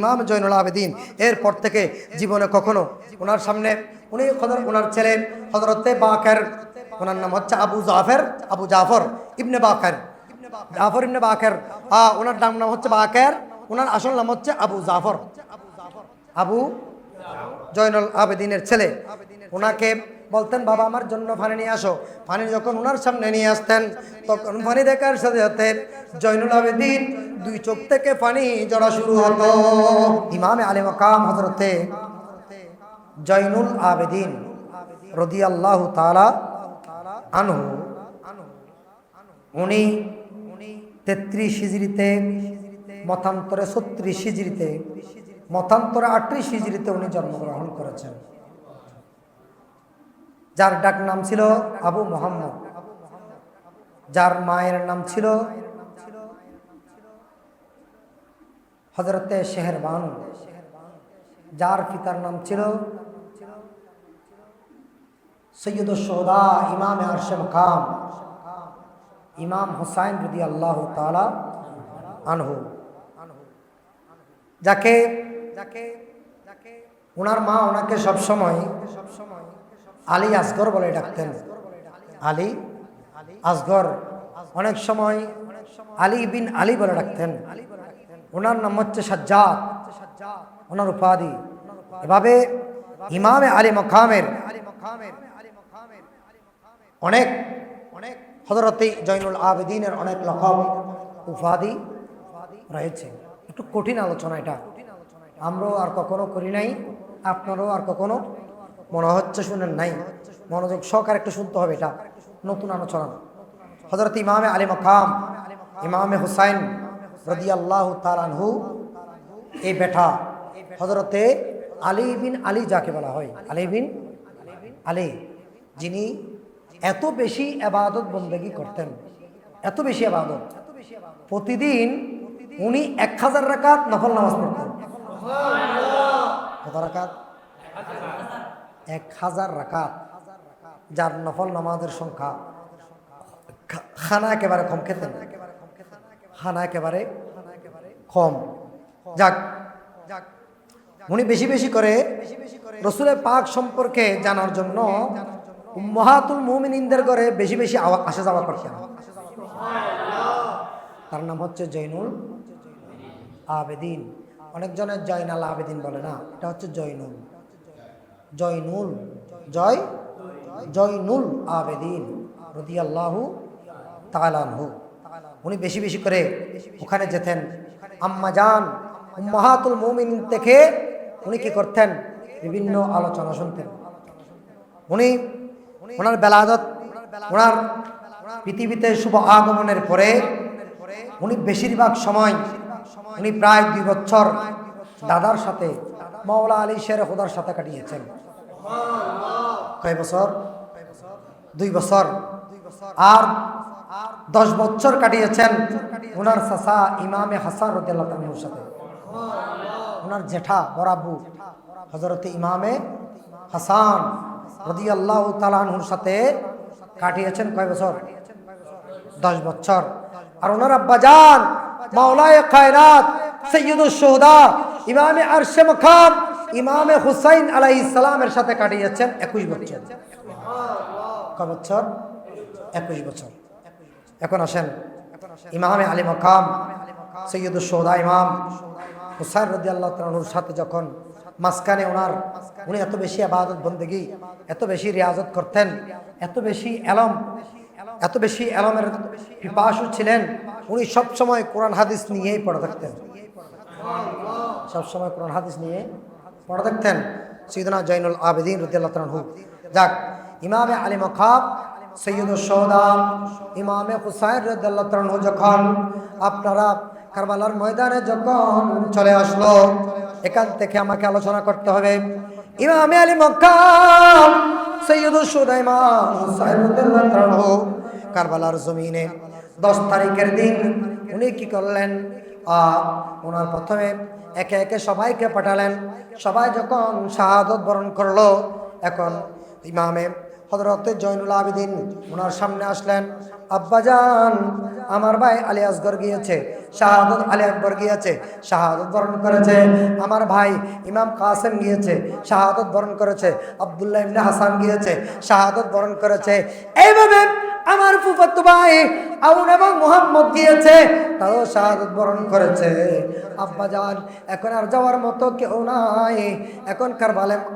ইমাম জয়নুল আবেদিন এরপর থেকে জীবনে কখনো ওনার সামনে ওনার ছেলে হযরতে বাকের, ওনার নাম হচ্ছে আবু জাফর ইবনে বাকের, জাফর ইবনে বাকের, ওনার নাম হচ্ছে বাকের, ওনার আসল নাম হচ্ছে আবু জাফর, আবু জয়নুল আবেদিনের ছেলে। ওনাকে বলতেন, বাবা আমার জন্য পানি নিয়ে আসো। পানি যখন ওনার সামনে নিয়ে আসতেন, তখন পানি দেখার সাথে সাথে জয়নুল আবেদিন দুই চোখ থেকে পানি ঝরা শুরু হতো। ইমামে আলী মাকাম হযরতে জয়নুল আবেদিন রাদিয়াল্লাহু তাআলা আনহু, উনি 33 হিজরিতে, মতান্তরে 36 হিজরিতে, মতান্তরে 38 হিজরিতে উনি জন্মগ্রহণ করেছেন। যার ডাক নাম ছিল আবু মোহাম্মদ, যার মায়ের নাম ছিল হযরতে শেহরবানু, যার পিতার নাম ছিল সৈয়দুশ শুহাদা ইমামে আরশে মাকাম ইমাম হুসাইন রাদিয়াল্লাহু তাআলা আনহু, যাকে ওনার মা ওনাকে সবসময় আলী আসগর বলে ডাকতেন। আলী আসগর, অনেক সময় আলী বিন আলী বলে ডাকতেন। ওনার নাম হচ্ছে সাজ্জাদ, ওনার উপাধি। এভাবে ইমামে আলী মাকামের অনেক হযরতে জয়নুল আবেদিনের অনেক লকব উপাধি রয়েছে। একটু কঠিন আলোচনা এটা, আমরাও আর কখনো করি নাই, আপনারাও আর কখনো মনে হচ্ছে শুনেন নাই। মনোযোগ সহকারে একটু শুনতে হবে, এটা নতুন আলোচনা। হযরত ইমামে আলী মাকাম ইমামে হুসাইন রাদিয়াল্লাহু তাআলা আনহু এই বেটা হযরতে আলী বিন আলী, যাকে বলা হয় আলী বিন আলী, যিনি এত বেশি ইবাদত বন্দেগী করতেন, এত বেশি ইবাদত, প্রতিদিন উনি 1000 রাকাত নফল নামাজ পড়তেন। কত রাকাত? 1000 রাকাত, যার নফল নামাজের সংখ্যা। খানা একেবারে কম খেতেন, খানা একেবারে কম। যাক, উনি বেশি বেশি করে রাসূলের পাক সম্পর্কে জানার জন্য উম্মাহাতুল মুমিনিনদের ঘরে বেশি বেশি আসা যাওয়া করতেন। তার নাম হচ্ছে জয়নুল আবেদিন। অনেকজনের জয়নাল আবেদিন বলে না, এটা হচ্ছে জয়নুল, জয়নুল, জয়নুল আবেদিন রাদিয়াল্লাহু তাআলা আনহু। উনি বেশি বেশি করে ওখানে যেতেন। আম্মা জান উম্মাহাতুল মুমিনিন থেকে উনি কি করতেন? বিভিন্ন আলোচনা শুনতেন। ওনার বেলাদত, ওনার পৃথিবীতে শুভ আগমনের পরে উনি বেশিরভাগ সময়, উনি প্রায় 2 বছর দাদার সাথে মাওলা আলী শেরে খুদার সাথে কাটিয়েছেন। কয় বছর? 2 বছর। আর 10 বছর কাটিয়েছেন ওনার চাচা ইমামে হাসান রাদিয়াল্লাহু তাআলার সাথে। ওনার জেঠা বরাবু হযরতে ইমামে হাসান রাদিয়াল্লাহু তাআলা আনহুর সাথে কাটিয়েছেন কয় বছর? 10 বছর। আর ওনার আব্বাজান মাওলায়ে কায়নাত সৈয়দুশ শুহাদা ইমামে আরশে মাকাম ইমামে হুসাইন আলাইহিস সালামের সাথে কাটিয়েছেন 21 বছর। কয় বছর? 21 বছর। এখন আসেন ইমামে আলী মাকাম সৈয়দুশ শুহাদা ইমাম হুসাইন রাদিয়াল্লাহু তাআলার সাথে যখন মাঝখানে উনি এত বেশি ইবাদত বন্দেগী, এত বেশি রিয়াজত করতেন, এত বেশি এলমের পিপাসু ছিলেন। উনি সবসময় কোরআন হাদিস নিয়েই পড়ে থাকতেন, সবসময় কোরআন হাদিস নিয়ে পড়ে থাকতেন সাইয়্যিদুনা জয়নুল আবেদিন রাদিয়াল্লাহু তাআলা আনহু। যাক, ইমামে আলী মাকাম সৈয়দুশ শুহাদা ইমামে হুসাইন রাদিয়াল্লাহু তাআলা আনহু যখন আপনারা কারবালার ময়দানে যখন চলে আসলো, এখান থেকে আমাকে আলোচনা করতে হবে। ইমামে আলী মাকাম সৈয়দুশ শুহাদা ইমাম হুসাইন রাদিয়াল্লাহু তাআলা আনহু কারবালার জমিনে 10 তারিখের দিন উনি কি করলেন? ওনার প্রথমে একে একে সবাইকে পাঠালেন। সবাই যখন শাহাদত বরণ করলো, এখন ইমামে হযরতে জয়নুল আবেদিন ওনার সামনে আসলেন। আব্বাজান আমার ভাই আলী আসগর গিয়েছে, শাহাদত আলী আকবর গিয়েছে, শাহাদত বরণ করেছে। আমার ভাই ইমাম কাসেম গিয়েছে, শাহাদত বরণ করেছে। আব্দুল্লাহ ইবনে হাসান গিয়েছে, শাহাদত বরণ করেছে। এইভাবে আমার ফুফাতো ভাই আউন এবং মুহাম্মদ গিয়েছে, তাও শাহাদত বরণ করেছে। আব্বাজান এখন আর যাওয়ার মতো কেউ নাই, এখন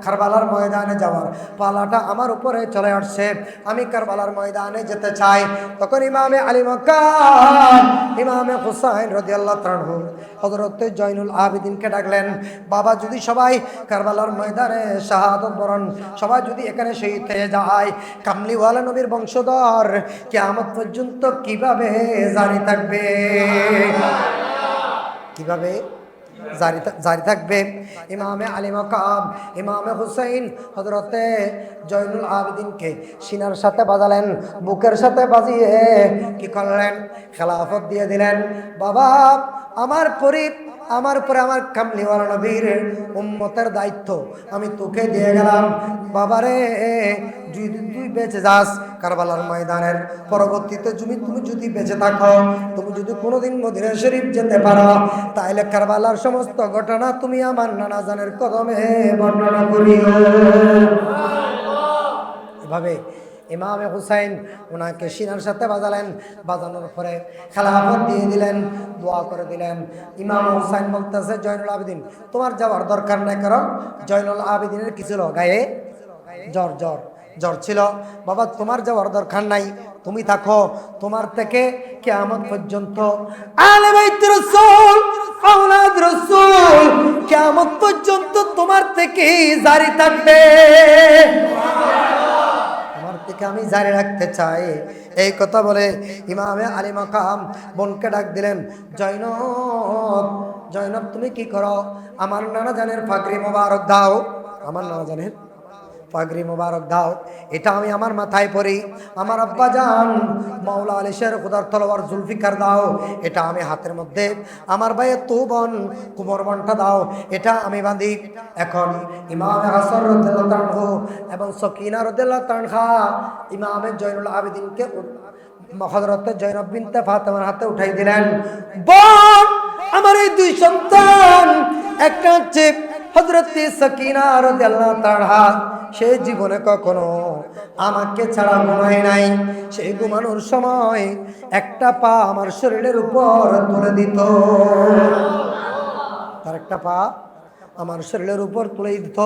কারবালার ময়দানে যাওয়ার পালাটা আমার উপরে চলে আসছে। আমি কারবালার ময়দানে যেতে চাই। তখন ইমামে আলী মাকাম ইমামে হুসাইন রাদিয়াল্লাহু তাআলা হযরত জয়নুল আবেদিনকে ডাকলেন, বাবা যদি সবাই কারবালার ময়দানে শাহাদত বরণ, সবাই যদি এখানে শহীদ হয়ে যায়, কামলিওয়ালা নবীর বংশধর কিয়ামত পর্যন্ত কিভাবে জারি থাকবে? কিভাবে জারি থাকবে? ইমামে আলী মাকাম ইমামে হুসাইন হযরতে জয়নুল আবেদিনকে সিনার সাথে বাজালেন, বুকের সাথে বাজিয়ে কি করলেন? খেলাফত দিয়ে দিলেন। বাবা আমার উপরে আমার কামলিওয়ালা নবীর উম্মতের দায়িত্ব আমি তোকে দিয়ে গেলাম। বাবারে যদি তুই বেঁচে যাস কারবালার ময়দানের পরবর্তীতে তুমি যদি বেঁচে থাকো, তুমি যদি কোনোদিন মদিনা শরীফ যেতে পারো, তাহলে কারবালার সমস্ত ঘটনা তুমি আমার নানা জানের কদমে বর্ণনা করিও। এভাবে ইমামে হুসাইন ওনাকে সিনার সাথে বাজালেন, বাজানোর পরে খেলাফত দিয়ে দিলেন, দোয়া করে দিলেন। ইমাম হুসাইন বলতেছে, জয়নুল আবেদিন তোমার যাওয়ার দরকার নাই, কারণ জয়নুল আবেদিনের কি ছিল? গায়ে জ্বর ছিল। বাবা তোমার যাওয়ার দরকার নাই, তুমি থাকো। তোমার থেকে কিয়ামত পর্যন্ত আলে বাইত রাসূল আওলাদ রাসূল কিয়ামত পর্যন্ত তোমার থেকে জারি থাকবে। থেকে আমি জারি রাখতে চাই। এই কথা বলে ইমামে আলী মাকাম বোনকে ডাক দিলেন, জয়নব তুমি কি করো? আমার নানা জানের পাগড়ি মোবারক দাও, আমার নানা জানের পাগড়ি মোবারক দাও, এটা আমি আমার মাথায় পরি। আমার আব্বা জান মাওলা আলী শের খুদার তলোয়ার জুলফিকার দাও, এটা আমি হাতের মধ্যে। আমার ভাইয়ের তুবন কুমরবনটা দাও, এটা আমি বাঁধি। এখন ইমামে হাসান রাদিয়াল্লাহু তাআলা এবং সকিনা রাদিয়াল্লাহু তাআলা ইমামে জয়নুল আবেদিনকে হযরত জয়নব বিনতে ফাতেমার হাতে উঠাই দিলেন। বোন আমার এই দুই সন্তান, একটা হচ্ছে হযরত সকিনা রাদিয়াল্লাহু তাআলা, সে জীবনে কখনো আমাকে ছাড়া ঘুমায় নাই। সেই ঘুমানোর সময় একটা পা আমার শরীরের উপর তুলে দিত, তার একটা পা আমার শরীরের উপর তুলে দিত।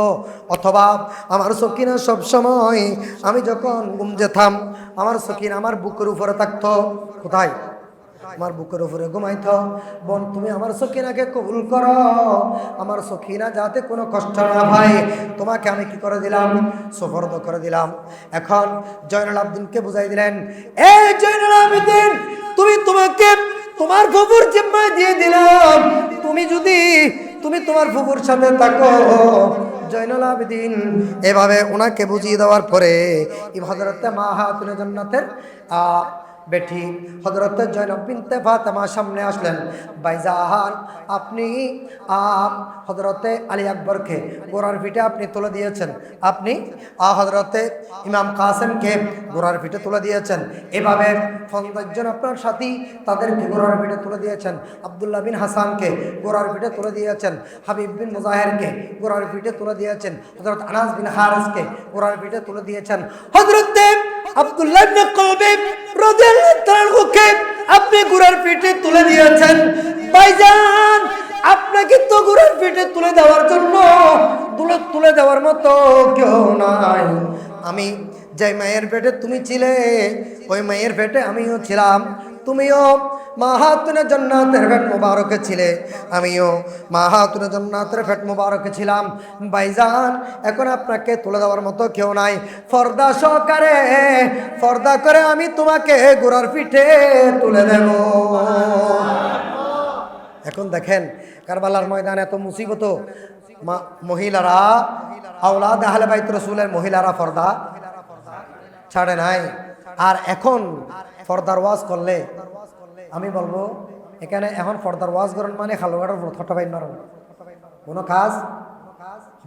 অথবা আমার সকিনা সব সময় আমি যখন ঘুম যেতাম, আমার সকিনা আমার বুকের উপরে থাকতো। কোথায়? আমার বুকের উপরে ঘুমাইতো। বোন তুমি আমার সকিনাকে কবুল করো, আমার সকিনা যাতে কোনো কষ্ট না পায়, তোমাকে আমি কি করে দিলাম? সুপর্দ করে দিলাম। এখন জয়নুল আবেদিনকে বুঝাই দিলেন, এই জয়নুল আবেদিন তোমাকে তোমার ফুফুর জিম্মা দিয়ে দিলাম, তুমি তোমার ফুফুর সাথে থাকো। জয়নুল আবেদিন এভাবে ওনাকে বুঝিয়ে দেওয়ার পরে হযরতে মা খাতুনে জান্নাতের বেটি হযরত জয়নব বিনতে ফাতেমা সামনে আসলেন। ভাইজান আপনি হযরতে আলী আকবরকে ঘোড়ার পিঠে আপনি তুলে দিয়েছেন, আপনি হযরতে ইমাম কাসেমকে ঘোড়ার পিঠে তুলে দিয়েছেন। এভাবে 50 জন আপনার সাথী তাদেরকে ঘোড়ার পিঠে তুলে দিয়েছেন। আব্দুল্লাহ বিন হাসানকে ঘোড়ার পিঠে তুলে দিয়েছেন, হাবিব বিন মুজাহিরকে ঘোড়ার পিঠে তুলে দিয়েছেন, হযরত আনাস বিন হারিসকে ঘোড়ার পিঠে তুলে দিয়েছেন, হযরতে আব্দুল্লাহ ইবনে কলবি রাদিয়াল্লাহু তাআলাকে আপনি ঘোড়ার পিঠে তুলে দিয়েছেন। ভাইজান আপনাকে তো ঘোড়ার পিঠে তুলে দেওয়ার জন্য তুলে দেওয়ার মতো কেউ নাই। আমি যে মায়ের পেটে তুমি ছিলে, ওই মায়ের পেটে আমিও ছিলাম। তুমিও মা খাতুনে জান্নাতের পেট মোবারকে ছিলে, আমিও মা খাতুনে জান্নাতের পেট মোবারকে ছিলাম। ভাইজান এখন আপনাকে তুলে দেওয়ার মতো কেউ নাই। পর্দা সহকারে পর্দা করে আমি তোমাকে ঘোড়ার পিঠে তুলে দেব। এখন দেখেন কারবালার ময়দানে এত মুসিবত, মহিলারা আওলাদ আহলে বাইত রাসূলের মহিলারা পর্দা ছাড়ে নাই। আর এখন পর্দার ওয়াজ করলে আমি বলবো এখানে এখন পর্দার ওয়াজ করেন মানে খালুয়াটার ফটো বাইন মারো, কোনো কাজ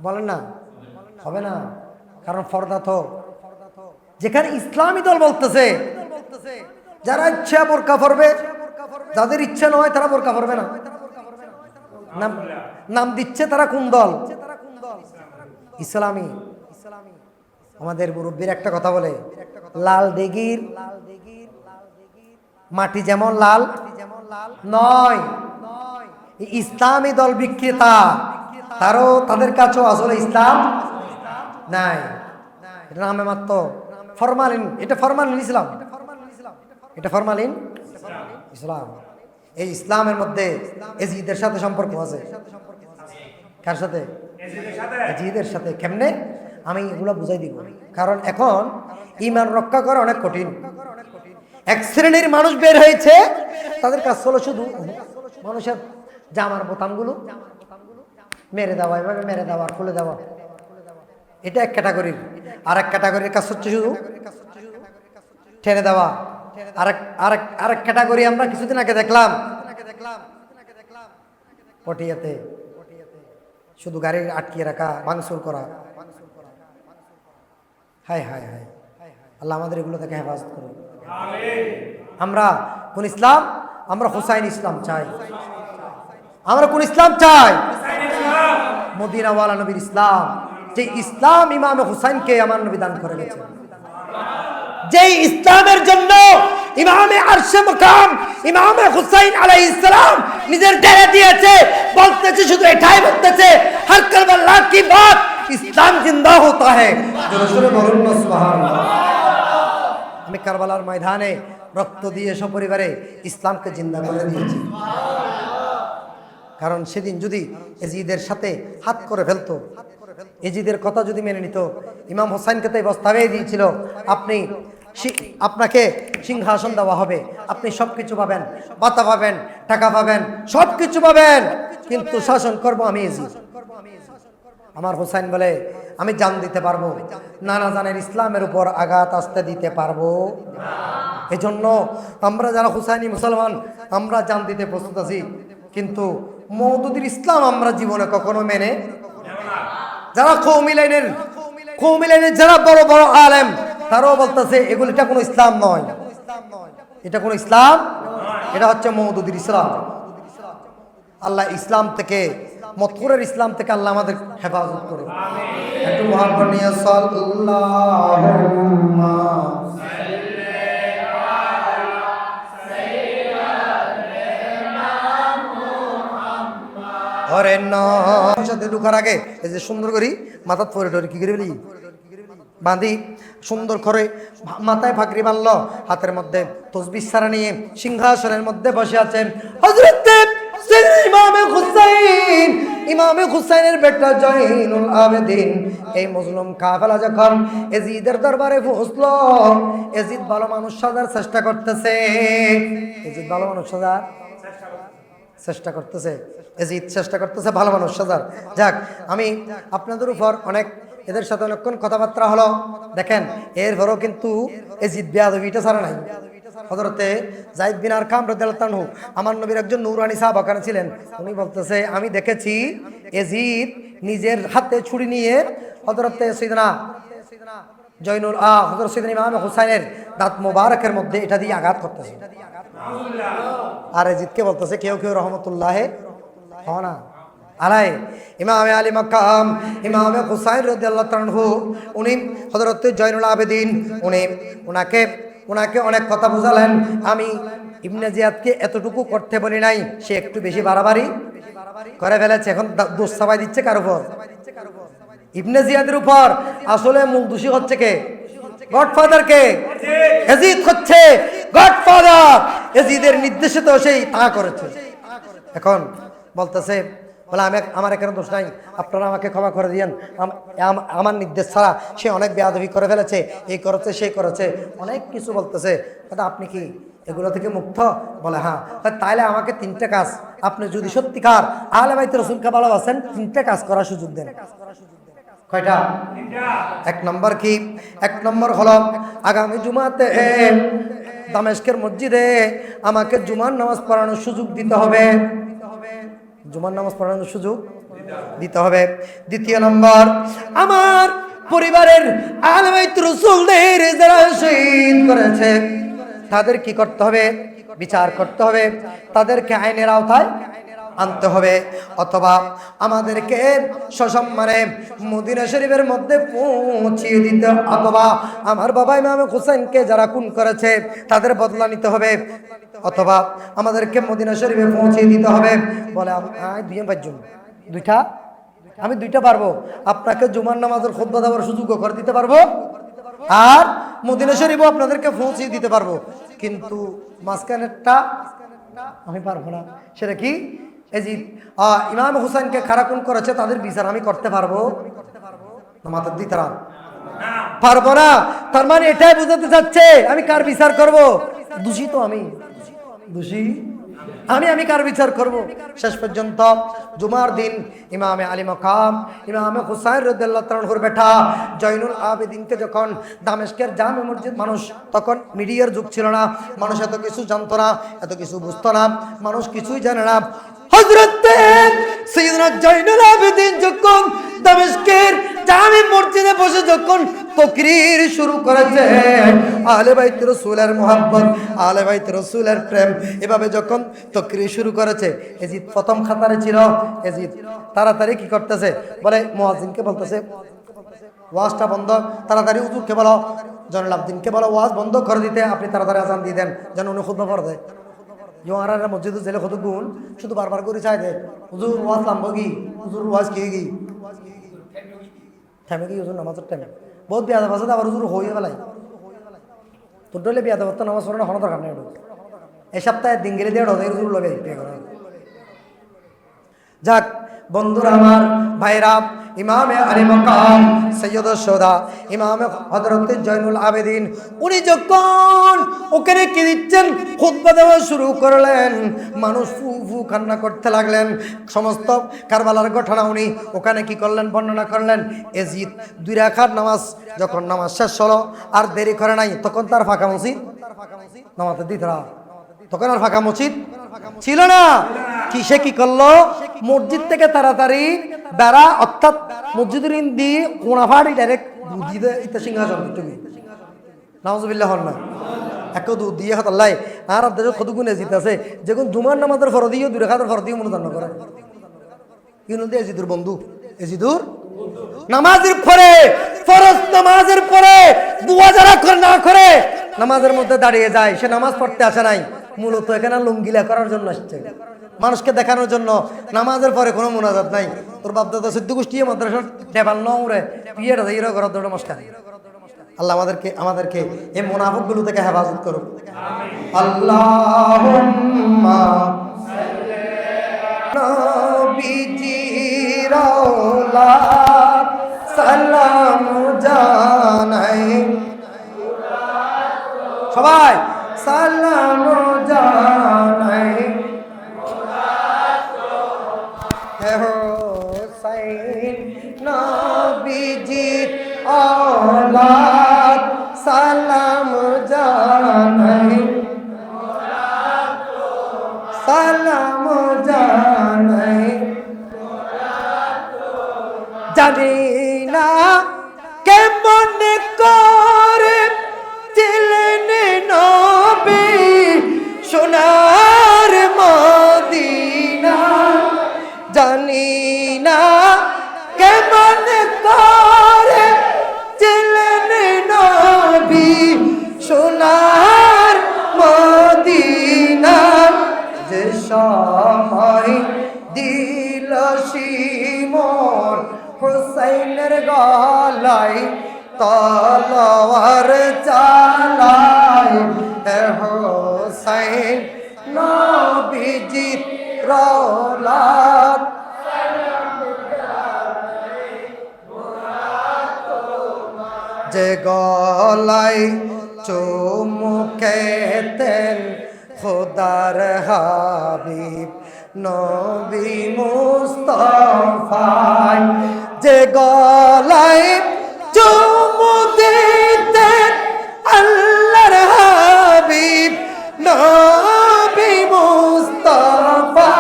বলেন না, হবে না। কারণ পর্দা তো যেখানে ইসলামী দল বলতেছে যারা ইচ্ছা বোরকা পরবে, যাদের ইচ্ছা নয় তারা বোরকা পরবে না। নাম নাম দিচ্ছে তারা কোন দল? ইসলামী। আমাদের মুরব্বীর একটা কথা বলে, লাল দিঘির মাটি যেমন লাল নয়, ইসলামী দল বিক্রেতা, তাদের কাছেও আসলে ইসলাম নাই। এটা নামে মাত্র ফরমালিন। এটা ফরমালিন ইসলাম, এটা ফরমালিন ইসলাম। এই ইসলামের মধ্যে এজিদের সাথে সম্পর্ক আছে। কার সাথে? এজিদের সাথে। কেমনে? আমি এগুলো বুঝাই দিব, কারণ এখন ঈমান রক্ষা করা অনেক কঠিন। এক শ্রেণীর মানুষ বের হয়েছে, তাদের কাজ হলো শুধু মানুষের জামার বোতামগুলো মেরে দেওয়া, এভাবে মেরে দেওয়া, খুলে দেওয়া। এটা এক ক্যাটাগরির। আর এক ক্যাটাগরির কাজ হচ্ছে শুধু টেনে দেওয়া। আরেক ক্যাটাগরি আমরা কিছুদিন আগে দেখলাম পটিয়াতে শুধু গাড়ি আটকিয়ে রাখা, ভাঙচুর করা। হায় হায় হায়, আল্লাহ আমাদের এগুলো থেকে হেফাজত করুন। আমরা কোন ইসলাম? আমরা হুসাইন ইসলাম চাই। আমরা কোন ইসলাম চাই? মদিনাওয়ালা নবীর ইসলাম। যে ইসলাম ইমাম হুসাইনকে আমার নবী দান করে গেছেন, যেই ইসলামের জন্য ইমামে আরশে মাকাম ইমামে হুসাইন আলাইহিস সালাম নিজের দেহে দিয়েছে। বলতেছে, শুধু এটাই বলতেছে, হর কারবালা কি বাত ইসলাম জিন্দা হতা है। জোরে বলুন না সুবহানাল্লাহ। আমি কারবালার ময়দানে রক্ত দিয়ে সপরিবারে ইসলামকে জিন্দা করে দিয়েছি। কারণ সেদিন যদি এজিদের সাথে হাত করে ফেলতো, এজিদের কথা যদি মেনে নিত, ইমাম হোসাইনকে তো প্রস্তাবেই দিয়েছিল, আপনাকে সিংহাসন দেওয়া হবে, আপনি সবকিছু পাবেন, বাতা পাবেন, টাকা পাবেন, সবকিছু পাবেন, কিন্তু শাসন করব আমি এজিদ। আমার হোসাইন বলে, আমি জান দিতে পারবো, নানা জানের ইসলামের উপর আঘাত আসতে দিতে পারবো। এজন্য আমরা যারা হুসাইনি মুসলমান, আমরা জান দিতে প্রস্তুত আছি, কিন্তু মওদুদির ইসলাম আমরা জীবনে কখনো মেনে। যারা কওমি লাইনের যারা বড় বড় আলেম, তারাও বলতেছে এগুলিটা কোনো ইসলাম নয়, এটা কোনো ইসলাম, এটা হচ্ছে মওদুদির ইসলাম। আল্লাহ ইসলাম থেকে, মতকুরের ইসলাম থেকে আল্লাহ আমাদের হেফাজত করুন। একটু মুহাব্বত নিয়ে সাল্লাল্লাহুম্মা আরে না সাথে ঢুকার আগে এই যে সুন্দর করি মাথা পরে টরে কি করে বলি বাঁধি, সুন্দর করে মাথায় ফাকরি বানল, হাতের মধ্যে তসবিহ সারা নিয়ে সিংহাসনের মধ্যে বসে আছেন হযরত ইমামে হুসাইনের বেটা জয়নুল আবেদিন। এই মজলুম কাফেলা যখন এজিদের দরবারে পৌঁছলো, এজিদ ভালো মানুষ সাজার চেষ্টা করতেছে, এজিদ ভালো মানুষ সাজার চেষ্টা করতেছে, এজিদ চেষ্টা করতেছে ভালো মানুষ সাজার। যাক, আমি আপনাদের উপর এদের সাথে অনেকক্ষণ কথাবার্তা হলো, দেখেন এরপরও কিন্তু এজিদ বেয়াদবিটা ছাড়া নাই। হযরতে যায়েদ বিন আরকাম রাদিয়াল্লাহু আনহু আমার নবীর একজন নূরানী সাহাবা ছিলেন, উনি বলতেছে, আমি দেখেছি এজিদ নিজের হাতে ছুরি নিয়ে হযরতে সাইয়েদনা হযরত সাইয়েদনা ইমাম হুসাইনের দাঁত মোবারকের মধ্যে এটা দিয়ে আঘাত করতেছে। আর এজিদকে বলতেছে, কেউ কেউ রহমতুল্লাহ হনা আলাই ইমামে আলী মাকাম ইমামে হুসাইন রাদিয়াল্লাহু আনহু, উনি হযরত জয়নুল আবেদিন, উনাকে অনেক কথা বুঝালেন। আমি ইবনে জিয়াদকে এতটুকু করতে বলি নাই, সে একটু বেশি বাড়াবাড়ি করে ফেলেছে। এখন দোষ চাপাই দিচ্ছে কার উপর? ইবনে জিয়াদের উপর। আসলে মূল দোষী হচ্ছে কে? গডফাদার কে? এজিদ হচ্ছে গডফাদার। এজিদের নির্দেশে তো সেই তা করেছে। এখন বলতেছে, বলে আমার এখানে দোষ নাই, আপনারা আমাকে ক্ষমা করে দিয়েন, আমার নির্দেশ ছাড়া সে অনেক বেয়াদবি করে ফেলেছে, এই করেছে সেই করেছে, অনেক কিছু বলতেছে। আপনি কি এগুলো থেকে মুক্ত? বলে হ্যাঁ। তাইলে আমাকে 3টে কাজ, আপনি যদি সত্যিকার আহলে বাইত রাসূলকে ভালোবাসেন, 3টে কাজ করার সুযোগ দেন। কয়টা? 1 নম্বর কি? 1 নম্বর হলো আগামী জুমাতে দামেস্কের মসজিদে আমাকে জুমার নামাজ পড়ানোর সুযোগ দিতে হবে, জুমার নামাজ পড়ানোর সুযোগ দিতে হবে। 2 নম্বর, আমার পরিবারের আহলে বাইত রাসূলদের যারা শহীদ করেছে তাদের কি করতে হবে? বিচার করতে হবে, তাদেরকে আইনের আওতায় আনতে হবে, অথবা আমাদেরকে সসম্মানে মদিনা শরীফের মধ্যে পৌঁছিয়ে দিতে, অথবা আমার বাবা ইমাম হুসাইনকে যারা খুন করেছে তাদের বদলা নিতে হবে, অথবা আমাদেরকে মদিনা শরীফে পৌঁছিয়ে দিতে হবে। বলে দুইটা, আমি দুইটা পারবো, আপনাকে জুমার নামাজের খুতবা দেওয়ার সুযোগ করে দিতে পারবো, আর মদিনা শরীফও আপনাদেরকে পৌঁছিয়ে দিতে পারবো, কিন্তু মাঝখানেরটা আমি পারবো না। সেটা কি? এই যে ইমাম হুসাইনকে কারা খুন করেছে তাদের বিচার আমি করতে পারবো, আমাদের দিতারা পারবো না। তার মানে এটাই বোঝাতে চাচ্ছে আমি কার বিচার করব? দোষী তো আমি, দোষী আমি কার বিচার করব? শেষ পর্যন্ত জুমার দিন ইমামে আলী মাকাম ইমামে হুসাইন রাদিয়াল্লাহু তাআলা আনহুর বেটা জয়নুল আবেদিনকে যখন দামেস্কের জামে মসজিদ, মানুষ তখন মিডিয়ার যুগ ছিল না, মানুষ এত কিছু জানতো না, এত কিছু বুঝতো না, মানুষ কিছুই জানে না। হযরত সাইয়্যিদনা জয়নুল আবেদিন যখন দামেস্কের জামে মসজিদে বসে যখন তকরীর শুরু করেছে, আহলে বাইত রাসূলের মুহাব্বত, আহলে বাইত রাসূলের প্রেম, এভাবে যখন তকরীর শুরু করেছে, এজিদ প্রথম খাতারে ছিল। এজিদ তাড়াতাড়ি কি করতেছে? বলে মুয়াজ্জিনকে বলতেছে ওয়াজটা বন্ধ, তাড়াতাড়ি হুজুরকে বলো, জয়নুল আবেদিনকে বলো ওয়াজ বন্ধ করে দিতে, আপনি তাড়াতাড়ি আজান দিয়ে দেন যেন উনি খুতবা পড়ে দেয়। জোয়ারা মসজিদে জেলে কত গুণ, শুধু বারবার করে চাই দে হুজুর ওয়াজ লাম্ব কি, হুজুর ওয়াজ কি টাইমে কি হুজুর নামাজের টাইমে বহুত বিয়াদ আছে, আবার হুজুর হয়ে বেলায় তোর ডলে বিয়াদ অবস্থা নামাজ পড়ে না, কোনো দরকার নেই। এই সপ্তাহে দিন গেলে দিয়ে হুজুর লগে যাক বন্ধুরা আমার, ভাইরা, ইমামে আলী মাকাম সৈয়দুশ শুহাদা ইমামে হযরত জয়নুল আবেদিন উনি যখন ওখানে কি দিচ্ছেন, খুতবা দেওয়া শুরু করলেন, মানুষ ফু ফু কান্না করতে লাগলেন। সমস্ত কারবালার ঘটনা উনি ওখানে কি করলেন? বর্ণনা করলেন। এজিদ 2 রাকাত নামাজ, যখন নামাজ শেষ হলো আর দেরি করে নাই, তখন তার ফাঁকা মসজিদ নামাজের দিতরা, তখন আর ফাঁকা মসজিদ ছিল না। কিসে কি করলো? মসজিদ থেকে তাড়াতাড়ি বেড়া, অর্থাৎ মসজিদের ইন্দি কোনাফাড়ি ডাইরেক্ট দুধ ইত্যা সিংহাসন তুমি নাউজুবিল্লাহ হল না এক দুধ দিয়ে হাত আল্লাহ আর আপনাদের কতগুণ এজিত আছে, যখন জুমার নামাজের ফরদিও 2 রাকাতের ফরদিও মনোদান করে ইউনুদি এজিদুর বন্ধু, এজিদুর নামাজের পরে, ফরজ নামাজের পরে দুয়া যারা করে না করে নামাজের মধ্যে দাঁড়িয়ে যায়, সে নামাজ পড়তে আসে নাই, মূলত এখানে লুঙ্গিলা করার জন্য আসছে, মানুষকে দেখানোর জন্য। নামাজের পরে কোনো মুনাজাত নাই। তোর বাপদাদা সিদ্ধ গোষ্ঠী মাদ্রাসার টেবাল নরে পিয়েটা হিরো করার দৌড় নমস্কার। আল্লাহ আমাদেরকে এই মুনাফিকগুলো থেকে হেফাজত করুক। আল্লাহুম্মা নবীজি রাওলাত সালাম জানাই, সবাই সালাম জানাই, হুসাইন নবীজি আওলাদ সালাম জানাই, সালাম জানাই, জানি না কেমন করে ছিলেন নবী সোনার মদিনা, জানি না কেমন করে ছিলেন নবী সোনার মদিনা, যে সময় দিল শিমর হুসাইনের গলায় তলোয়ার চালায়, হুসাইন নবীজি রাওলাত যে গলায় চুমুকেতেন খোদার হাবিব নবী মুস্তাফা, যে গলায় চুমু দিতেন আল্লাহর হাবিব নবী মুস্তাফা,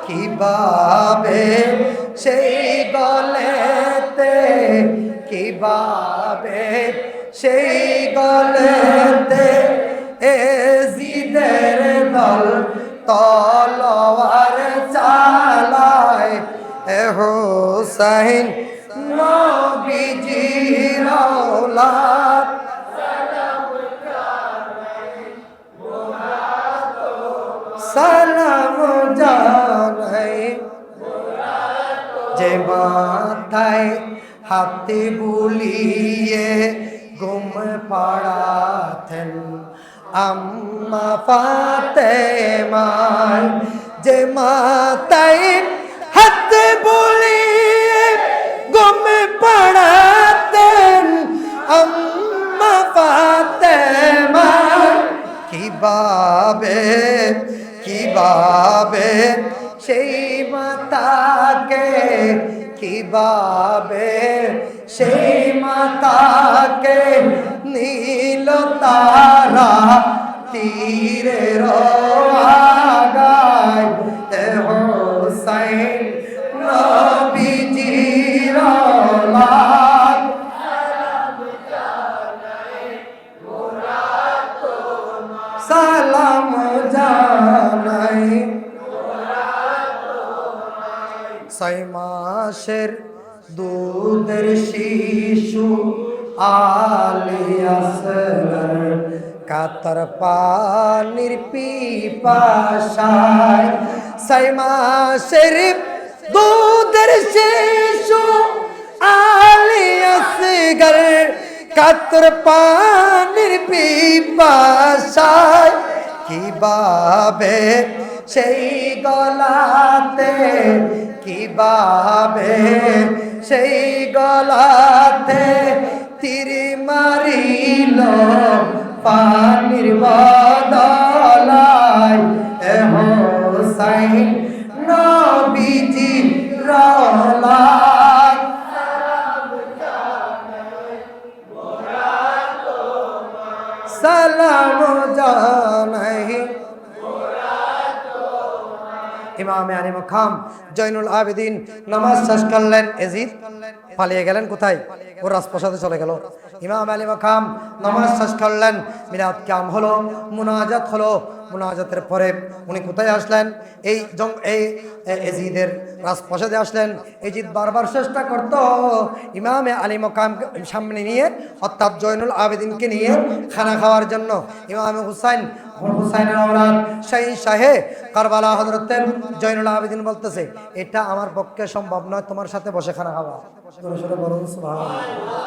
কিভাবে সেই গলেতে, কিভাবে সেই গলেতে এজিদের দল তলোয়ার চালায় এ হুসাইন নবীজির औलाद সালাম জানাই যে মাথায় হাতে বুলিয়ে গুম পড়াতেন আম্মা ফাতেমা যে মাথায় হাতে বুলিয়ে গুম পড়াতেন আম্মা ফাতেমা কিভাবে সেই মাতাকে কিভাবে সেই মাতাকে নীল তারা তীরের আগায় হোসাইন নবীজির औलाद সালাম জানাই 6 মাসের দুধের শিশু আলী আসগর কাতর পানির পিপাসায় 6 মাসের দুধের শিশু আলী আসগর কাতর পানির পিপাসায় কিভাবে সেই গলাতে কিভাবে সেই গলাতে তীর মারিল পানির বদলায় এ হোসাইন নবীজির औलाद সালাম জানাই ইমামে আলী মাকাম জয়নুল আবেদিন নামাজ শেষ করলেন এজিদ পালিয়ে গেলেন কোথায় ও রাজপ্রাসাদে চলে গেল ইমাম আলী মাকাম নামাজ শেষ করলেন মিলাদ কিয়াম হলো মুনাজাত হলো মুনাজাতের পরে উনি কোথায় আসলেন এই এজিদের রাজপ্রাসাদে আসলেন এজিদ বারবার চেষ্টা করত ইমামে আলী মাকাম সামনে নিয়ে অর্থাৎ জয়নুল আবেদিনকে নিয়ে খানা খাওয়ার জন্য ইমামে হুসাইনের औलाद শাহে কারবালা হযরত জয়নুল আবেদিন বলতেছে এটা আমার পক্ষে সম্ভব নয় তোমার সাথে বসে খানা খাওয়া বলুন সুবহানাল্লাহ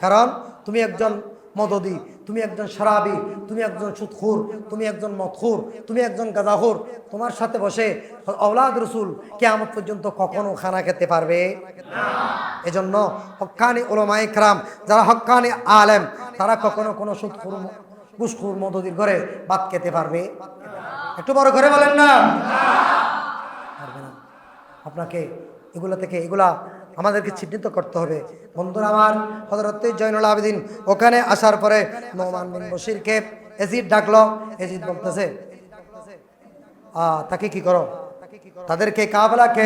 কারণ তুমি একজন মদদি তুমি একজন শরাবি তুমি একজন সুদখোর তুমি একজন মদখোর তুমি একজন গাঁজাখোর তোমার সাথে বসে औलाद রাসূল কিয়ামত পর্যন্ত কখনো খানা খেতে পারবে না এজন্য হক্কানি উলামায়ে কেরাম যারা হক্কানি আলেম তারা কখনো কোনো সুদখোর ঘুষখোর মদদির ঘরে ভাত খেতে পারবে একটু বড় করে বলেন না পারবে না আপনাকে এগুলা আমাদেরকে চিহ্নিত করতে হবে বন্ধুরা আমার হযরত জয়নুল আবেদিন ওখানে আসার পরে নোমান বিন বশিরকে এজিদ ডাকলো এজিদ বলতেছে তাকে কি করো তাদেরকে কাফেলাকে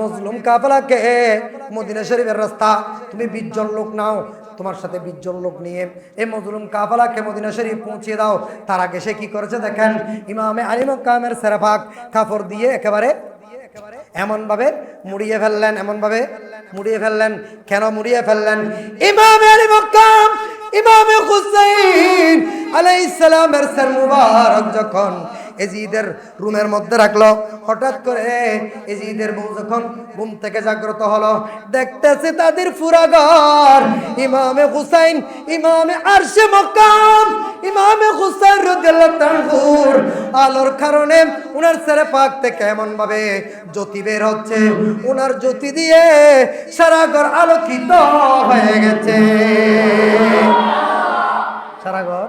মুসলিম কাফেলাকে মদিনা শরীফের রাস্তা তুমি 20 জন লোক নাও তোমার সাথে 20 জন লোক নিয়ে এই মজলুম কাফেলাকে মদিনা শরীফ পৌঁছে দাও তার আগে সে কি করেছে দেখেন ইমামে আলী মাকামের সেরাফাক কাপড় দিয়ে একেবারে এমন ভাবে মুড়িয়ে ফেললেন কেন মুড়িয়ে ফেললেন ইমামে আলী মাকাম ইমামে হুসাইন আলাইহিস সালামের সর মুবারক যখন এজিদের রুমের মধ্যে রাখলো হঠাৎ করে এজিদের বউ যখন ঘুম থেকে জাগ্রত হলো দেখতেছে তাদের পুরা ঘর ইমামে হুসাইন ইমামে আরশে মাকাম ইমামে হুসাইন রাদিয়াল্লাহু তাআলার আলোর কারণে উনার সেরে পাক থেকে এমন ভাবে জ্যোতি বের হচ্ছে উনার জ্যোতি দিয়ে সারা ঘর আলোকিত হয়ে গেছে সারা ঘর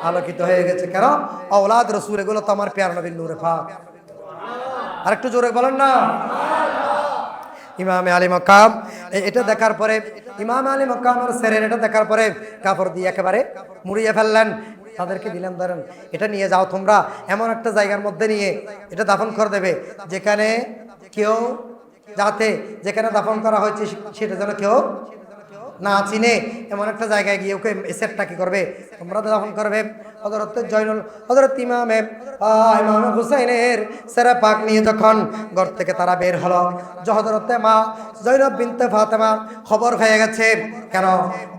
আলোকিত হয়ে গেছে কেন औलाद রাসূল এগুলো তো আমার প্যারা নবীর নূরে পাক আরেকটু জোরে বলেন না ইমামে আলী মাকাম এটা দেখার পরে ইমাম আলী মাকামের সেরের এটা দেখার পরে কাপড় দিয়ে একেবারে মুড়িয়ে ফেললেন তাদেরকে দিলেন ধরেন এটা নিয়ে যাও তোমরা এমন একটা জায়গার মধ্যে নিয়ে এটা দাফন করে দেবে যেখানে কেউ যেখানে দাফন করা হয়েছে সেটা যেন কেউ না চিনে এমন একটা জায়গায় গিয়ে ওকে সেটটা কি করবে, তোমরা দাফন করবে। হযরত ইমামে হুসাইনের সেরা পাক নিয়ে যখন ঘর থেকে তারা বের হলো, হযরতে মা জয়নব বিনতে ফাতেমা খবর হয়ে গেছে। কেন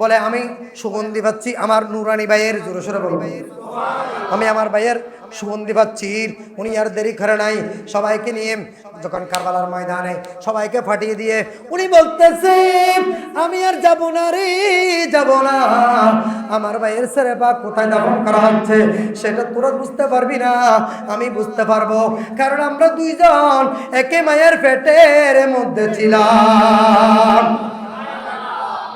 বলে, আমি সুগন্ধি পাচ্ছি আমার নুরানি ভাইয়ের, জোরে সোরে বলবো, আমি আমার ভাইয়ের সুগন্ধি পাচ্ছি। উনি আর দেরি করে নাই, সবাইকে নিয়ে যখন কারবালার ময়দানে সবাইকে ফাটিয়ে দিয়ে উনি বলতেছে, আমি আর যাব না রে, যাব না। আমার ভাইয়ের ছেড়ে বা কোথায় দাফন করা হচ্ছে সেটা তোরা বুঝতে পারবি না, আমি বুঝতে পারবো, কারণ আমরা দুইজন একে মায়ের পেটের মধ্যে ছিলাম।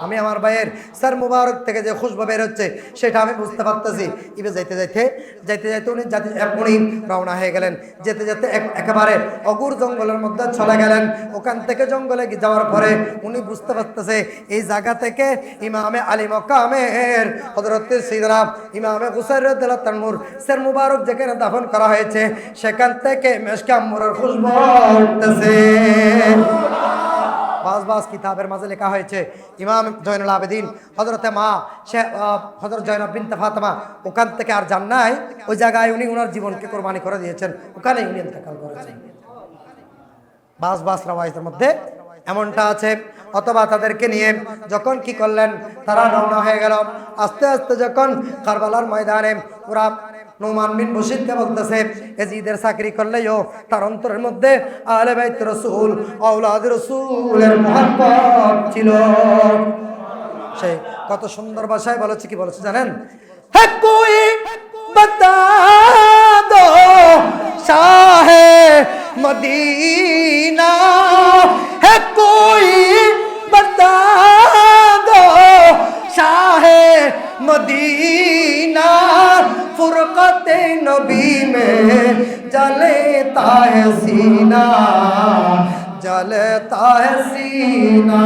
আমি আমার ভাইয়ের স্যার মুবারক থেকে যে খুশবু বের হচ্ছে সেটা আমি বুঝতে পারতেছি। ইবে যাইতে যাইতে উনি রওনা হয়ে গেলেন। যেতে যেতে একেবারে অগুর জঙ্গলের মধ্যে চলে গেলেন। ওখান থেকে জঙ্গলে যাওয়ার পরে উনি বুঝতে পারতেছে এই জায়গা থেকে ইমামে আলী মকামের হযরত সাইয়েদনা ইমামে হুসাইন রাদিয়াল্লাহু তাআলার স্যার মুবারক যেখানে দাফন করা হয়েছে সেখান থেকে মেশকে আম্বরের খুশবু উঠতেছে। বাস কিতাবের মাঝে লেখা হয়েছে ইমাম জয়নুল আবেদিন হযরতে মা হযরত জয়নব বিনতে ফাতেমা ওখান থেকে আর যান নাই, ওই জায়গায় উনি ওনার জীবনকে কোরবানি করে দিয়েছেন, ওখানে উনি ইন্তেকাল করেছেন। বাস রাওয়ায়েতের মধ্যে এমনটা আছে। অথবা তাদেরকে নিয়ে যখন কি করলেন, তারা রওনা হয়ে গেল। আস্তে আস্তে যখন কারবালার ময়দানে ওরা নুমান বিন বশিরকে বলতেছে, এজিদের চাকরি করলেও তার অন্তরের মধ্যে আহলে বাইত রাসূল, আওলাদ রাসূলের মুহাব্বত ছিল। সে কত সুন্দর ভাষায় বলেছে, কি বলেছে জানেন? হে কোই বাতা দো শাহে মদিনা, হে কোই বাতা দো শাহে মদিনা, फुरकते नबी में जलता है सीना, जलता है सीना।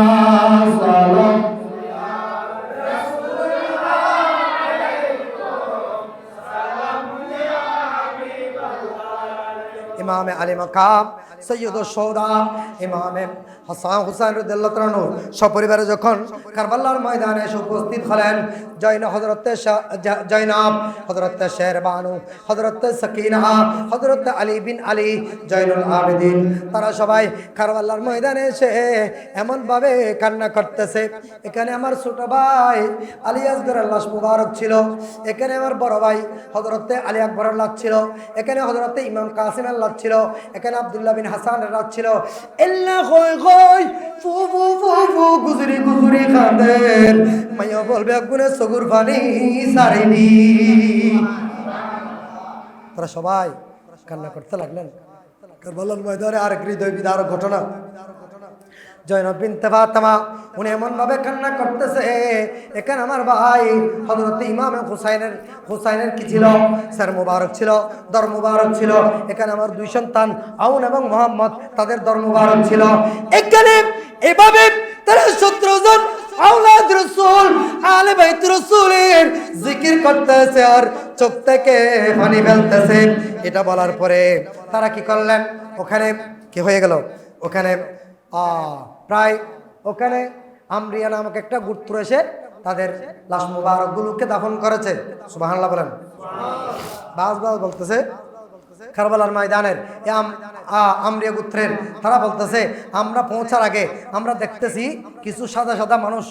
इमाम अली मकाम सैयदुश शुहदा इमाम হাসান হুসাইন রাদিয়াল্লাহু তাআলা আনহু সপরিবারে যখন কারবালার ময়দানে এসে উপস্থিত হলেন, জয়নাব হযরত শেরবানু, হযরত সাকিনা, হযরত আলী বিন আলী জয়নুল আবেদিন, তারা সবাই কারবালার ময়দানে এসে এমনভাবে কান্না করতেছে। এখানে আমার ছোট ভাই আলী আসগরের লাশ মুবারক ছিল, এখানে আমার বড় ভাই হযরত আলী আকবরের লাশ ছিল, এখানে হযরত ইমাম কাসিমের লাশ ছিল, এখানে আব্দুল্লাহ বিন হাসানের লাশ ছিল। আল্লাহ কই ফু ফু ফু ফু গুজরি গুজরি খাদের মাইয়া বলবে আগুনে সগুর পানি সারিনি। তারা সবাই কান্না করতে লাগলেন। কারবালার ময়দানে আরেক হৃদয় বিদারক ঘটনা, জয়নব বিনতে ফাতেমা উনি এমনভাবে কান্না করতেছে। এখানে আমার ভাই হযরত ইমাম হুসাইনের কি ছিল? স্যার মুবারক ছিল, দর মুবারক ছিল। এখানে আমার দুই সন্তান আউন এবং মোহাম্মদ, তাদের দর মুবারক ছিল। এখানে এভাবে তারা 17 জন আওলাদ রাসূল আলে বাইত রাসূলের জিকির করতেছে আর চোখ থেকে পানি ফেলতেছে। এটা বলার পরে তারা কি করলেন? ওখানে কি হয়ে গেল? ওখানে প্রায় ওখানে আমরিয়া নামক একটা গোত্র এসে তাদের লাশ মুবারক গুলোকে দাফন করেছে। সুবহানাল্লাহ বলেন। বাস বলতেছে কারবালার ময়দানের আমরিয়া গোত্রের তারা বলতেছে, আমরা পৌঁছার আগে আমরা দেখতেছি কিছু সাদা সাদা মানুষ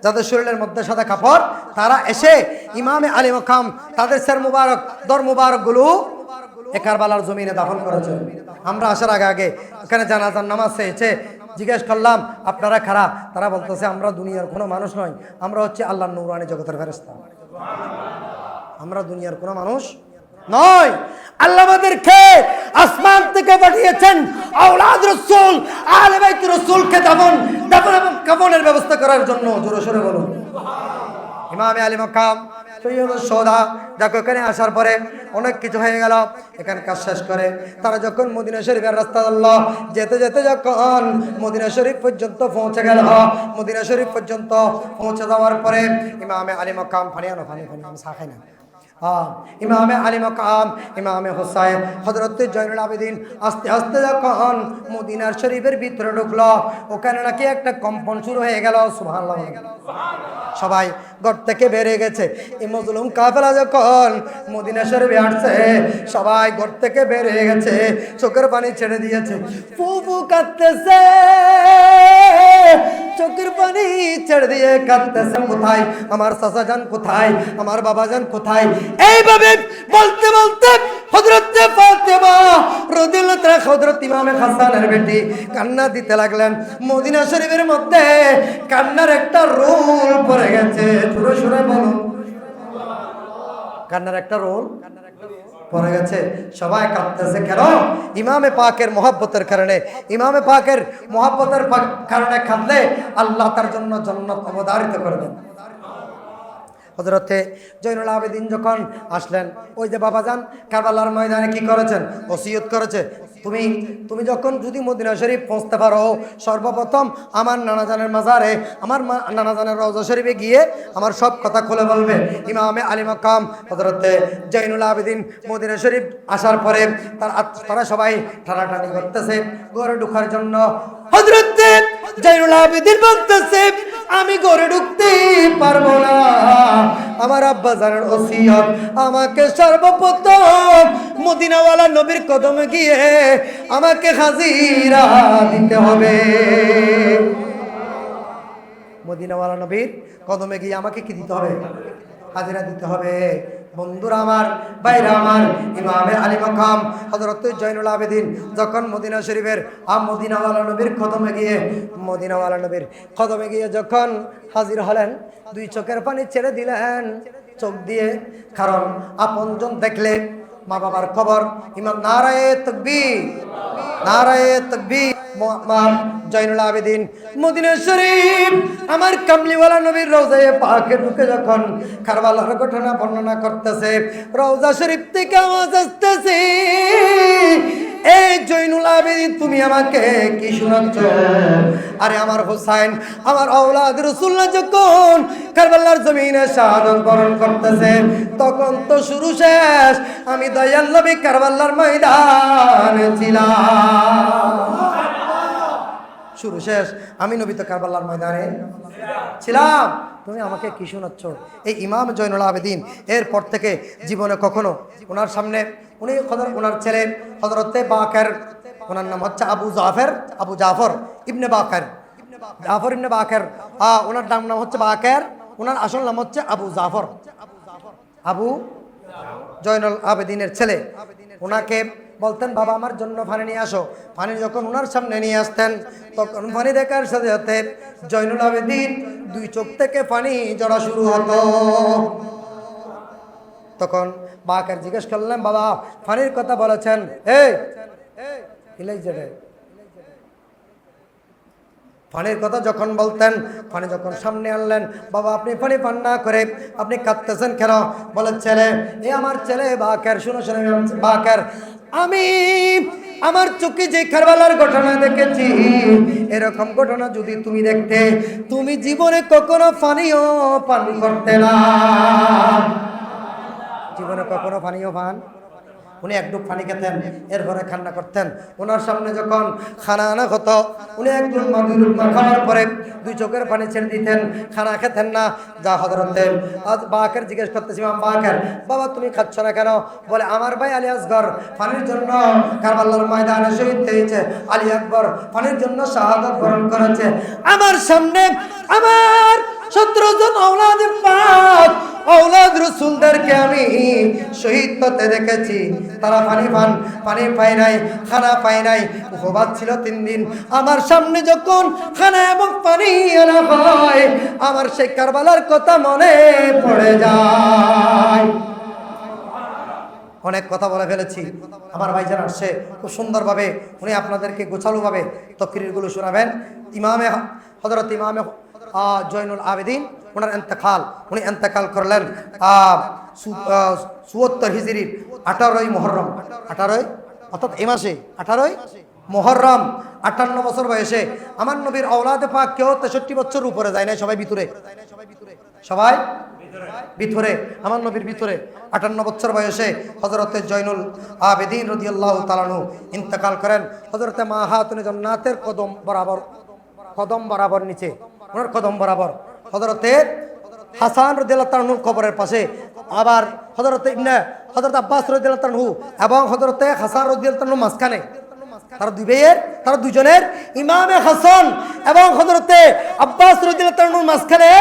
যাদের শরীরের মধ্যে সাদা কাপড়, তারা এসে ইমামে আলী মাকাম তাদের সের মুবারক দর মুবারক গুলো কারবালার জমিনে দাফন করেছে। আমরা আসার আগে এখানে জানাজার নামাজ হয়েছে। জিজ্ঞেস করলাম আপনারা কারা? তারা বলতেছে আমরা দুনিয়ার কোনো মানুষ নয়, আমরা হচ্ছে আল্লাহর নূরানি জগতের ফেরেশতা, আমরা দুনিয়ার কোনো মানুষ নয়। আল্লাহ আমাদেরকে আসমান থেকে পাঠিয়েছেন আওলাদ রাসূল আলে বাইত রাসূলকে দাফন এবং কাফনের ব্যবস্থা করার জন্য। জোরে সোরে বলুন ইমামে আলী মাকাম সৈয়দুশ শুহাদা। দেখো এখানে আসার পরে অনেক কিছু হয়ে গেল। এখানে কাজ শেষ করে তারা যখন মদিনা শরীফের রাস্তা ধরলো, যেতে যেতে যখন মদিনা শরীফ পর্যন্ত পৌঁছে গেল, মদিনা শরীফ পর্যন্ত পৌঁছে যাওয়ার পরে ইমামে আলী মাকাম পানি আমি চা খাই না, ইমামে আলী মাকাম ইমামে হুসাইন হযরত জয়নুল আবেদিন আস্তে আস্তে যখন মদিনার শরীফের ভিতরে ঢুকলো, ওখানে নাকি একটা কম্পন শুরু হয়ে গেল। সুবহানাল্লাহ। সবাই ঘর থেকে বেরিয়ে গেছে। এই মজলুম কাফেলা যখন মদিনা শরীফে আসছে, সবাই ঘর থেকে বেরিয়ে গেছে, চোখের পানি ছেড়ে দিয়েছে, ফুফু কাঁদতেছে, চোখের পানি ছেড়ে দিয়ে কাঁদতেছে। কোথায় আমার চাচা যান, কোথায় আমার বাবা যান, কোথায়? এইভাবে বলতে বলতে হযরত ফাতেমা রাদিয়াল্লাহু তাআলা হযরত ইমামে হাসানের বেটি কান্না দিতে লাগলেন। মদিনা শরীফের মধ্যে কান্নার একটা রোল পড়ে গেছে। সুরে সুরে বলুন, কান্নার একটা রোল পড়ে গেছে। সবাই কাঁদতেছে কেন? ইমামে পাকের মহব্বতের কারণে। ইমামে পাকের মহব্বতের কারণে কাঁদলে আল্লাহ তার জন্য জান্নাত অবধারিত করে দেন। হযরতে জয়নুল আবেদিন যখন আসলেন, ওই যে বাবাজান কারবালার ময়দানে কি করেছেন? ওসিয়ত করেছে, তুমি যখন যদি মদিনা শরীফ পৌঁছতে পারো, সর্বপ্রথম আমার নানাজানের মাজারে, আমার নানাজানের রওজা শরীফে গিয়ে আমার সব কথা খুলে বলবে। ইমামে আলী মাকাম হযরতে জয়নুল আবেদিন মদিনা শরীফ আসার পরে তারা সবাই টানাটানি করতেছে ঘরে ঢোকার জন্য। হযরতে জয়নুল আবেদিন বলতেছে, আমি ঘরে ঢুকতে পারবো না, আমার আব্বা জানের ওসিয়ত, আমাকে সর্বপ্রথম মদিনাওয়ালা নবীর কদমে গিয়ে আমাকে হাজিরা দিতে হবে। মদিনাওয়ালা নবীর কদমে গিয়ে আমাকে কি দিতে হবে? হাজিরা দিতে হবে। বন্ধুরা আমার, ভাইরা আমার, ইমামে আলী মাকাম হযরত জয়নুল আবেদিন যখন মদিনা শরীফের মদিনাওয়ালা নবীর কদমে গিয়ে যখন হাজির হলেন, দুই চোখের পানি ছেড়ে দিলেন চোখ দিয়ে। কারণ আপনজন দেখলে মা বাবার খবর। ইমাম নারায়ে তাকবীর, নারায়ে তাকবীর। জয়নুল আবেদিন মদিনা শরীফ আমার কামলিওয়ালা নবীর রওজায়ে পাকে ঢুকে যখন কারবালার ঘটনা বর্ণনা করতেছে, রওজা শরীফ থেকে আওয়াজ আসতেছে, এই জয়নুল আবেদিন তুমি আমাকে কি শোনাচ্ছ? আরে আমার হুসাইন, আমার আওলাদ রাসূলুল্লাহ যখন কারবালার জমিনে শাহাদাত বরণ করতেছে, তখন তো শুরু শেষ আমি দয়াল নবী কারবালার ময়দানে ছিলাম। শুরু শেষ আমি নবী তো কারবালার ময়দানে ছিলাম, তুমি আমাকে কি শোনাচ্ছ? এই ইমাম জয়নুল আবেদিন এরপর থেকে জীবনে কখনো ওনার সামনে ওনার ছেলে হযরতে বাকের, ওনার নাম হচ্ছে আবু জাফর ইবনে বাকের, জাফর ইবনে বাকের, ওনার নাম হচ্ছে বাকের, ওনার আসল নাম হচ্ছে আবু জাফর, আবু জয়নুল আবেদিনের ছেলে। ওনাকে বলতেন, বাবা আমার জন্য পানি নিয়ে আসো। পানি যখন ওনার সামনে নিয়ে আসতেন, তখন পানি দেখার সাথে সাথে জয়নুল আবেদিন দুই চোখ থেকে পানি ঝরা শুরু হতো। তখন বাকের জিজ্ঞেস করলেন, বাবা পানির কথা বলেছেন, পানির কথা যখন বলতেন, পানি যখন সামনে আনলেন, বাবা আপনি পানি পান না করে আপনি কাঁদতেছেন কেন? বলেন, ছেলে, আমার ছেলে বাকের, শুনো বাকের, আমি আমার চোখে যে কারবালার ঘটনা দেখেছি, এরকম ঘটনা যদি তুমি দেখতে, তুমি জীবনে কখনো পানিও পান করতে না, জীবনে কখনো পানিও পান। উনি এক ডুব পানি খেতেন, এরপরে খান্না করতেন। ওনার সামনে যখন খানা আনা হতো, উনি একজন খাওয়ার পরে দুই চোখের পানি ছেড়ে দিতেন, খানা খেতেন না। যা হযরতে বাকের জিজ্ঞেস করতেছি, বাকের বাবা তুমি খাচ্ছ না কেন? বলে, আমার ভাই আলী আসগর পানির জন্য কারবালার ময়দানে শহীদ হয়েছে, আলী আকবর পানির জন্য শাহাদাত বরণ করেছে। আমার সামনে আমার 17 জন আওলাদ পাক, আওলাদ রাসূলদেরকে আমি শহীদ হতে দেখেছি। তারা পানি পায় নাই, খানা পায় নাই, উপবাস ছিল 3 দিন। আমার সামনে যখন খানা এবং পানি আনা হয়, আমার সেই কারবালার কথা মনে পড়ে যায়। অনেক কথা বলে ফেলেছি। আমার ভাইজান আসছে খুব সুন্দরভাবে, উনি আপনাদেরকে গোছালোভাবে তকরিরগুলো শোনাবেন। হযরত ইমামে জয়নুল আবেদিন ওনার ইন্তেকাল, উনি ইন্তেকাল করলেন ৭৪ হিজরির 18ই মুহররম, 18 অর্থাৎ এই মাসে 18ই মুহররম, 58 বছর বয়সে। আমার নবীর আওলাদে পাক কেউ 63 বছর উপরে যায় না, সবাই ভিতরে, সবাই ভিতরে, আমার নবীর ভিতরে 58 বছর বয়সে হযরতে জয়নুল আবেদিন রাদিয়াল্লাহু তাআলা আনহু ইন্তেকাল করেন। হযরতে মা খাতুনে জান্নাতের কদম বরাবর নিচে, ওনার কদম বরাবর হযরতে হাসান রাদিয়াল্লাহু তাআলা আনহুর কবরের পাশে, আবার হযরত আব্বাস রাদিয়াল্লাহু তাআলা আনহু এবং হযরতে হাসান রাদিয়াল্লাহু তাআলা আনহু মাঝখানে, তারা দুজনের ইমামে হাসান এবং হযরতে আব্বাস রাদিয়াল্লাহু তাআলা আনহুর মাঝখানে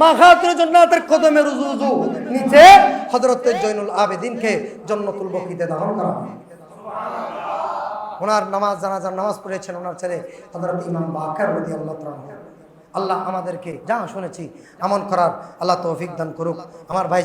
মা খাতুনে জান্নাতের কদমে রুজু নিচে হযরতে জয়নুল আবেদিনকে জান্নাতুল বকিতে দাফন করা হয়। ওনার জানাজার নামাজ পড়েছেন ওনার ছেলে হযরত ইমাম বাকর রাদিয়াল্লাহু তাআলা। আল্লাহ আমাদেরকে যা শুনেছি আমল করার আল্লাহ তৌফিক দান করুক। আমার ভাই